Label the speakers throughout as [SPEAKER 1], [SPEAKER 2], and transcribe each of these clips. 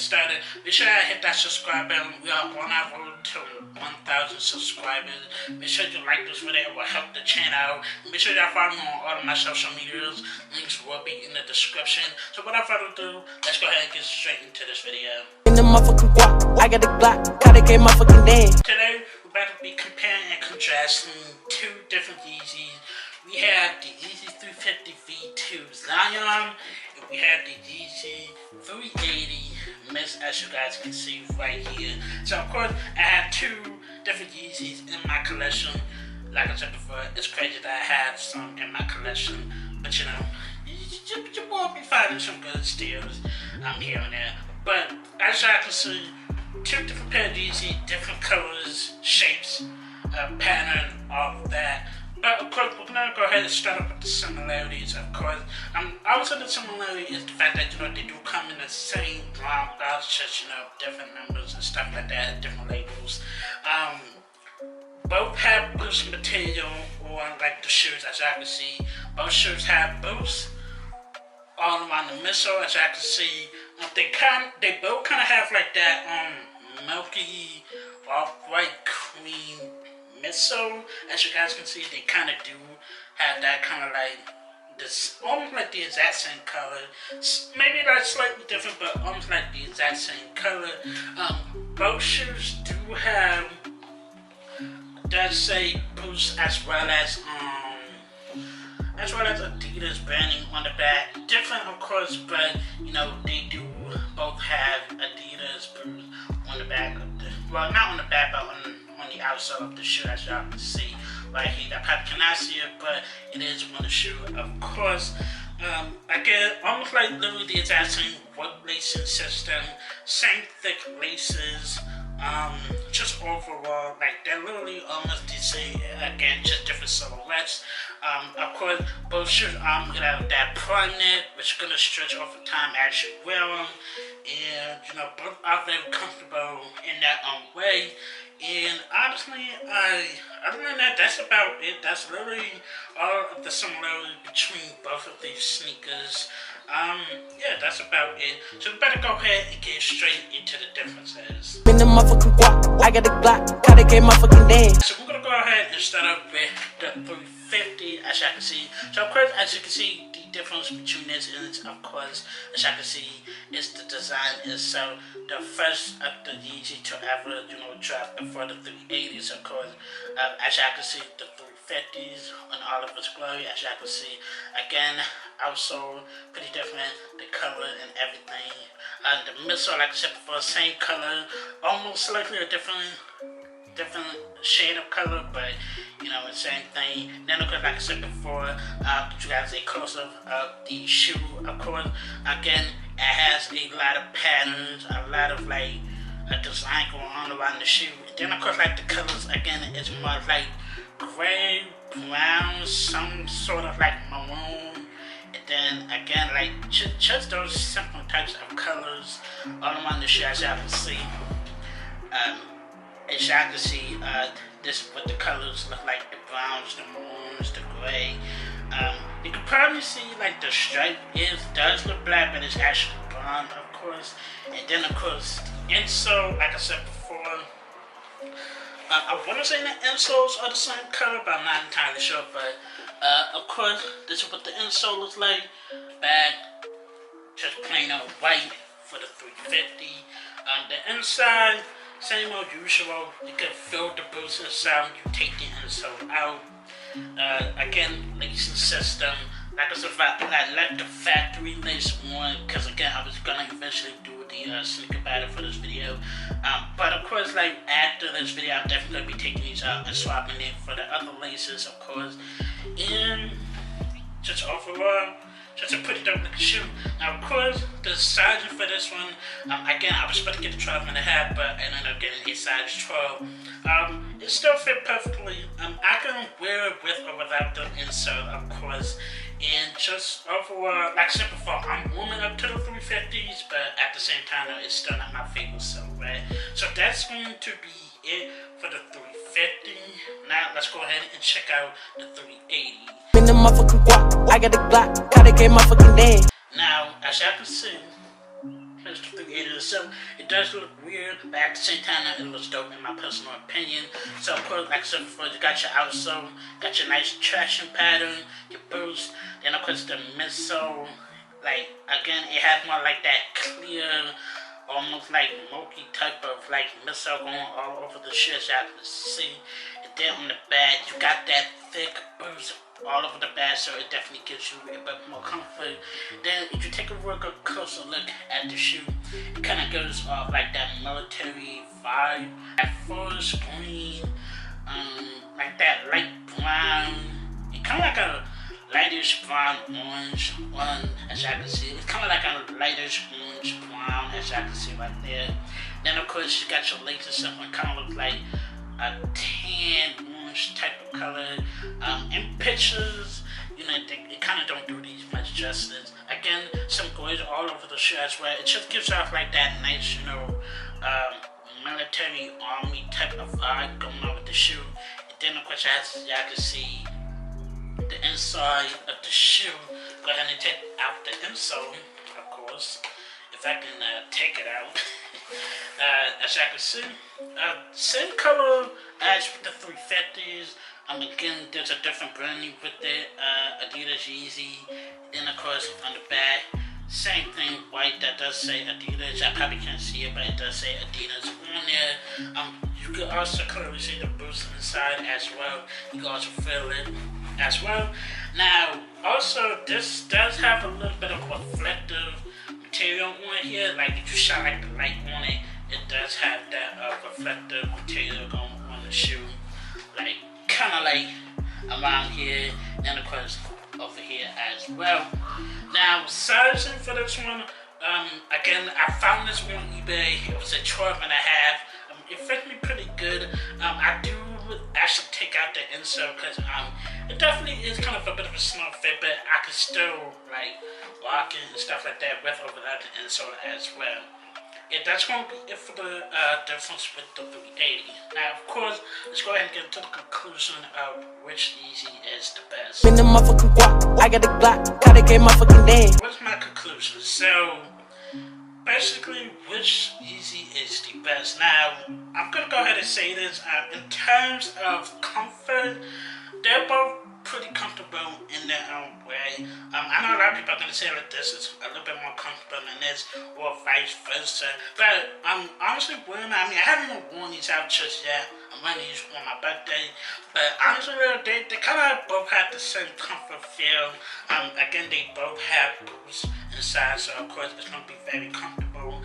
[SPEAKER 1] started, make sure I hit that subscribe button. We are on our road to 1,000 subscribers. Make sure you like this video, it will help the channel out. Make sure you follow me on all of my social medias. Links will be in the description. So without further ado, let's go ahead and get straight into this video.
[SPEAKER 2] In the motherfucking guap, I got a Glock, gotta get motherfucking dance.
[SPEAKER 1] Today, we're about to be comparing and contrasting two different Yeezys. We have the Yeezy 350 V2 Zyon, and we have the Yeezy 380 Mist, as you guys can see right here. So of course, I have two different Yeezys in my collection. Like I said before, it's crazy that I have some in my collection, but you know, you will be finding some good steals here and there. But as you can see, two different pair of Yeezy, different colors, shapes, pattern, all of that. But of course, we're gonna go ahead and start off with the similarities. Of course, I would say the similarity is the fact that they do come in the same brown box, just different numbers and stuff like that, different labels. Both have boost material on like the shoes, as I can see. Both shoes have boost all around the midsole, as I can see. They both kind of have like that milky, off-white cream midsole. As you guys can see, they kind of do have that kind of like this, almost like the exact same color. Maybe that's slightly different, but almost like the exact same color. Both shoes do have, does say Boost as well as Adidas branding on the back. Different, of course, but they do both have Adidas Boost on the back of the, well, not on the back, but on the outside of the shoe, as y'all can see right here. I probably cannot see it, but it is on the shoe, of course. Again, almost like literally the exact same work lacing system, same thick laces. Just overall, like they're literally almost the same. Again, just different silhouettes. Of course, both shoes gonna have that prime knit, which is gonna stretch over time as you wear them, and both are very comfortable in their own way. And honestly, other than that, that's about it. That's literally all of the similarity between both of these sneakers. Yeah, that's about it. So we better go ahead and get straight into the differences.
[SPEAKER 2] In the motherfucking guap, I got a Glock, gotta get motherfucking dance.
[SPEAKER 1] So we're gonna go ahead and start off with the 350, as you can see. So of course, as you can see, the difference between this is, of course, as you can see, is the design itself. The first of the Yeezy to ever, drop before the 380s, of course. As you can see, the 350s on all of its glory, as you can see. Again, also pretty different, the color and everything. The midsole, like I said before, same color, almost slightly a different shade of color, but the same thing. Then of course, like I said before, you guys a close-up of the shoe. Of course, again, it has a lot of patterns, a lot of like a design going on around the shoe. Then of course, like the colors, again, it's more like gray, brown, some sort of like maroon. And then again, like just those simple types of colors all around the shoe, as y'all can see. As y'all can see, this is what the colors look like: the browns, the maroons, the gray. You can probably see like the stripe does look black, but it's actually brown, of course. And then of course, insole, like I said before, I want to say the insoles are the same color, but I'm not entirely sure. But of course, this is what the insole looks like. Back, just plain old white for the 350. The inside, same old usual. You can feel the boost inside when you take the insole out. Again, lacing system. Like I said, I left the factory lace on because again, I was gonna eventually do the sneaker battle for this video. But of course, like after this video, I'm definitely gonna be taking these out and swapping it for the other laces, of course. And just overall, just a pretty dope looking shoe. Now, of course, the sizing for this one, again, I was supposed to get the 12.5, but I ended up getting a size 12. It still fit perfectly. I can wear it with or without the insole, of course. And just overall, like I said before, I'm warming up to the 350s, but at the same time, it's still not my favorite sole, right? So that's going to be it for the 350. Now, let's go ahead and check out the 380.
[SPEAKER 2] In the motherfucking guap, I got a Glock, gotta get motherfucking dance.
[SPEAKER 1] Now, as y'all can see, here's the 380 Adidas. So it does look weird, but at the same time, it looks dope in my personal opinion. So of course, like I said before, you got your outsole, got your nice traction pattern, your boost, then of course the midsole. Like again, it has more like that clear, almost like milky type of like midsole going all over the shoe, as y'all can see. And then on the back, you got that thick boost all over the back, so it definitely gives you a bit more comfort. Then if you take a real good closer look at the shoe, it kind of goes off like that military vibe, that forest green, like that light brown, and kind of like a lightish brown orange one, as y'all can see. It's kind of like a lightish orange brown, as y'all can see right there. Then of course you got your laces, something kind of looks like a tan orange type of color. In pictures, you know, it kind of don't do these much justice. Again, some glitter all over the shoe as well. It just gives off like that nice, you know, military army type of vibe going on with the shoe. And then of course, as y'all can see, the inside of the shoe. Go ahead and take out the insole, of course, if I can take it out. As y'all can see, same color as with the 350s. Again, there's a different branding with it, Adidas Yeezy. Then of course on the back, same thing, white, that does say Adidas. I probably can't see it, but it does say Adidas on there. You can also clearly see the boost inside as well. You can also feel it as well. Now, also this does have a little bit of reflective material on here. Like if you shine like the light on it, it does have that reflective material going on the shoe. Like kind of like around here, and of course over here as well. Now sizing for this one, again I found this one on eBay. It was a 12 and a half. It fit me pretty good. I do actually take out the insole because it definitely is kind of a bit of a snug fit, but I can still like rock it and stuff like that with or without the insole as well. Yeah, that's going to be it for the difference with the 380. Now, of course, let's go ahead and get to the conclusion of which Yeezy is the best.
[SPEAKER 2] In the motherfucking guap, I got a Glock, gotta get my fucking day.
[SPEAKER 1] What's my conclusion? So, basically, which Yeezy is the best? Now, I'm going to go ahead and say this. In terms of comfort, they're both pretty comfortable in their own way. I know a lot of people are going to say that this is a little bit more comfortable than this, or vice versa. But I'm honestly wearing, I haven't even worn these out just yet. I'm wearing these on my birthday. But honestly, they kind of both have the same comfort feel. Again, they both have boots inside, so of course it's going to be very comfortable.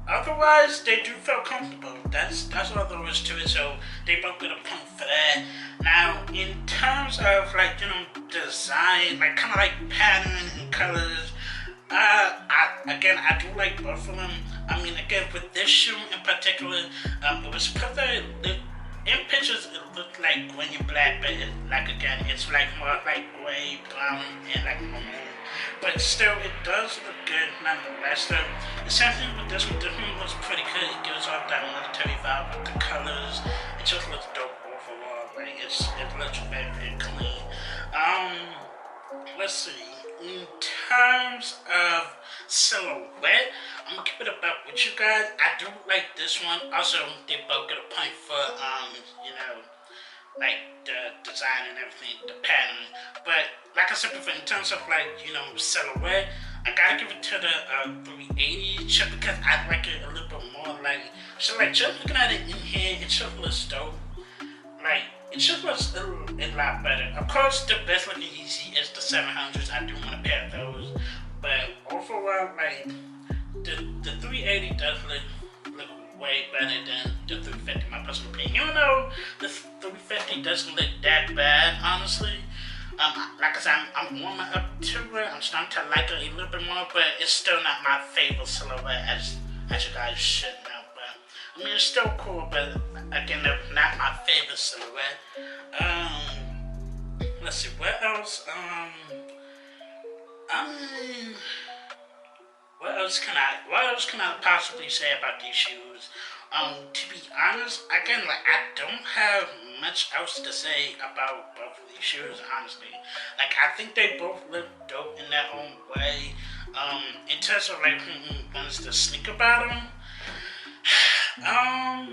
[SPEAKER 1] Otherwise, they do feel comfortable. That's all there is to it. So they both get a point for that. Now, in terms of like, you know, design, like kind of like pattern and colors, I do like both of them. Again, with this shoe in particular, it was perfect. In pictures, it looked like green and black, but again, it's like more like gray, brown, and like maroon. But still, it does look good nonetheless. The same thing with this one. This one looks pretty good. It gives off that military vibe with the colors. It just looks dope overall. Like it looks very, very clean. Let's see. In terms of silhouette, I'm gonna keep it about with you guys. I do like this one. Also, they both get a point for you know, like the design and everything, the pattern. But like I said before, in terms of like, you know, silhouette, I gotta give it to the 380 just because I like it a little bit more. Like, so like just looking at it in here, it just looks dope. Like, it just looks a lot better. Of course, the best looking Yeezy is the 700s. I do want a pair of those. But overall, like, the 380 does look way better than the 350, my personal opinion. Even though the 350 doesn't look that bad, honestly. Like I said, I'm warming up to it. I'm starting to like it a little bit more, but it's still not my favorite silhouette, as you guys should know. But it's still cool, but again, not my favorite silhouette. Let's see, what else? What else can I possibly say about these shoes? To be honest, again, like I don't have much else to say about both of these shoes, honestly. Like I think they both look dope in their own way. In terms of like who wants to sneaker battle, I'll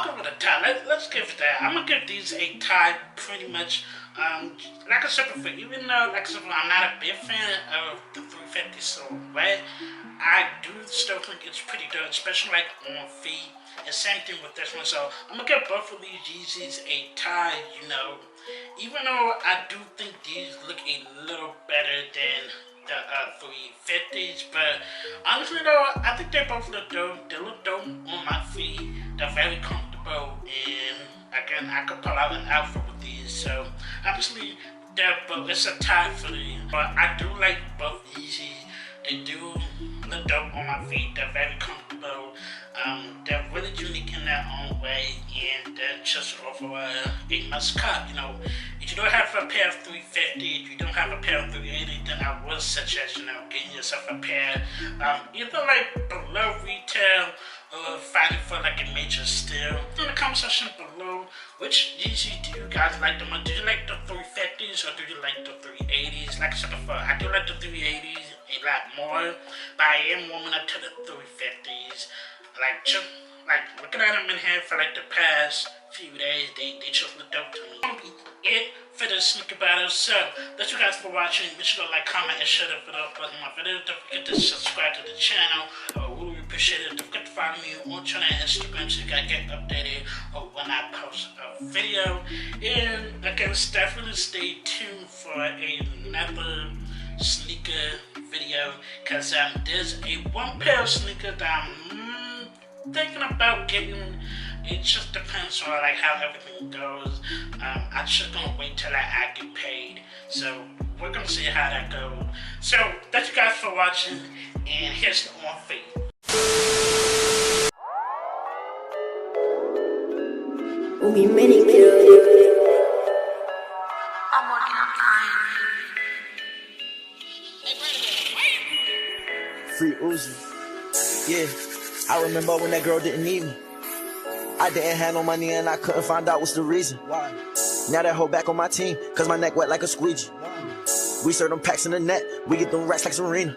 [SPEAKER 1] give it a tie. Let's give it that. I'm gonna give these a tie, pretty much. Like I said before, even though, like I said before, I'm not a big fan of the 350 silhouette, I do still think it's pretty good, especially like on feet. And same thing with this one. So I'm gonna give both of these Yeezys a tie. You know, even though I do think these look a little better than the 350s, but honestly though, I think they both look dope. They look dope on my feet. They're very comfortable, and again, I could pull out an outfit with these. So obviously, they're both. It's a tie for me, but I do like both Yeezys. They do look dope on my feet. They're very comfortable. They're really unique in their own way, and they're just overall a must cut. You know, if you don't have a pair of 350, if you don't have a pair of 380, then I would suggest, you know, getting yourself a pair, either like below retail or finding for like a major steal. In the comment section below, which Yeezy do you guys like the most? Do you like the 350s or do you like the 380s? Like I said before, I do like the 380s a lot more, but I am warming up to the 350s. Like looking at them in here for like the past few days, they just look dope to me. That'll be it for the sneaker battle. So thank you guys for watching. Make sure to like, comment, and share the video button my video. Don't forget to subscribe to the channel. I really appreciate it. Don't forget to follow me on Twitter and Instagram so you guys get updated when I post a video. And again, definitely stay tuned for another sneaker video, because there's a one pair of sneakers that I'm thinking about getting. It just depends on like how everything goes. I just gonna wait till I get paid, so we're gonna see how that goes. So thank you guys for watching, and here's the on feed.
[SPEAKER 3] We many kill.
[SPEAKER 4] I'm working on time.
[SPEAKER 2] Free Uzi. Yeah, I remember when that girl didn't need me. I didn't have no money and I couldn't find out what's the reason. Why? Now that hoe back on my team, cause my neck wet like a squeegee. We serve them packs in the net, we get them racks like Serena.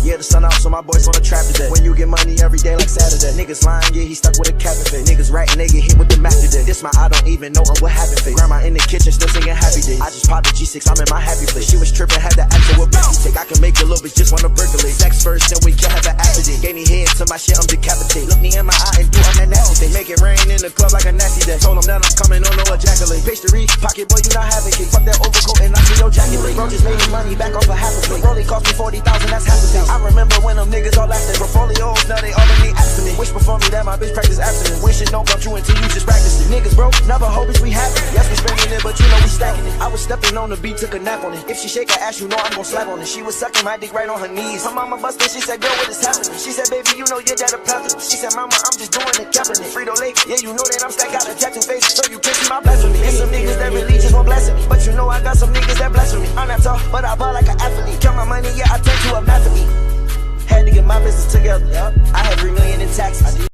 [SPEAKER 2] Yeah, the sun out, so my boys on the trap today. When you get money every day like Saturday. Niggas lying, yeah, he stuck with a cap and fit. Niggas ratting, they get hit with the Mac today. This my I don't even know what happened face. Grandma in the kitchen still singing happy days. I just popped the G6, I'm in my happy place. She was tripping, had to ask her what bitch take. I can make a little bitch just wanna percolate. Sex first, then we can have an after day. Gave me head to my shit, I'm decapitated. Look me in my eye and do on that nasty thing. Make it rain in the club like a nasty day. Told them that I'm coming on no ejaculate. Pastry, pocket boy, you not having cake. Fuck that overcoat and I see your jacket. Bro just made his money back off a half a plate. Rollie cost me 40,000, that's half a thing. I remember when them niggas all after portfolios, now they all in me after me. Wish before me that my bitch practice abstinence. Wish it don't come true until you just practice it. Niggas broke, never hope it's we have it. Yes, we spending it, but you know we stacking it. I was stepping on the beat, took a nap on it. If she shake her ass, you know I'm gon' slap on it. She was sucking my dick right on her knees. Her mama busted, she said, girl, what is happening? She said, baby, you know your dad a plethora. She said, mama, I'm just doing the Kaepernick. Frito Lake, yeah, you know that I'm stacked out a tattoo face, so you can't see my blasphemy. And some niggas that really just want blasphemy, but you know I got some niggas that blasphemy. I'm not tall, but I ball like an athlete. Count my money, yeah, I turn to a math to me. Had to get my business together. I had 3 million in taxes.